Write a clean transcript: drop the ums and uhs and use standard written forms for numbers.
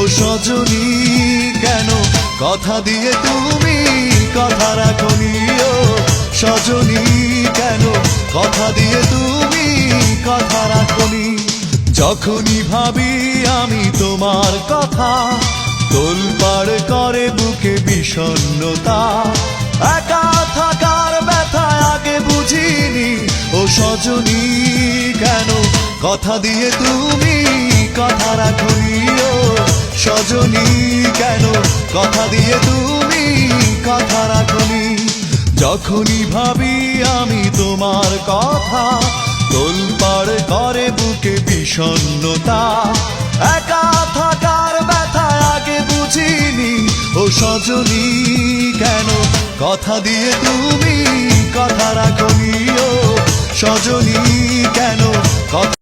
সজনী কেন কথা দিয়ে তুমি কথা রাখনি, ও সজনী কেন কথা দিয়ে তুমি কথা রাখনি। যখনই ভাবি আমি তোমার কথা, তোলপাড় করে বুকে বিষণ্ণতা। একা থাকার ব্যথা আগে বুঝিনি, ও সজনী কেন কথা দিয়ে তুমি কথা রাখনি, ও সজনী কেন কথা দিয়ে তুমি কথা রাখনি। যখনই ভাবি আমি তোমার কথা, তোলপাড় করে বুকে বিষণ্ণতা। একা থাকার ব্যথা আগে বুঝিনি, ও সজনী কেন কথা দিয়ে তুমি কথা রাখনি, ও সজনী কেন কথা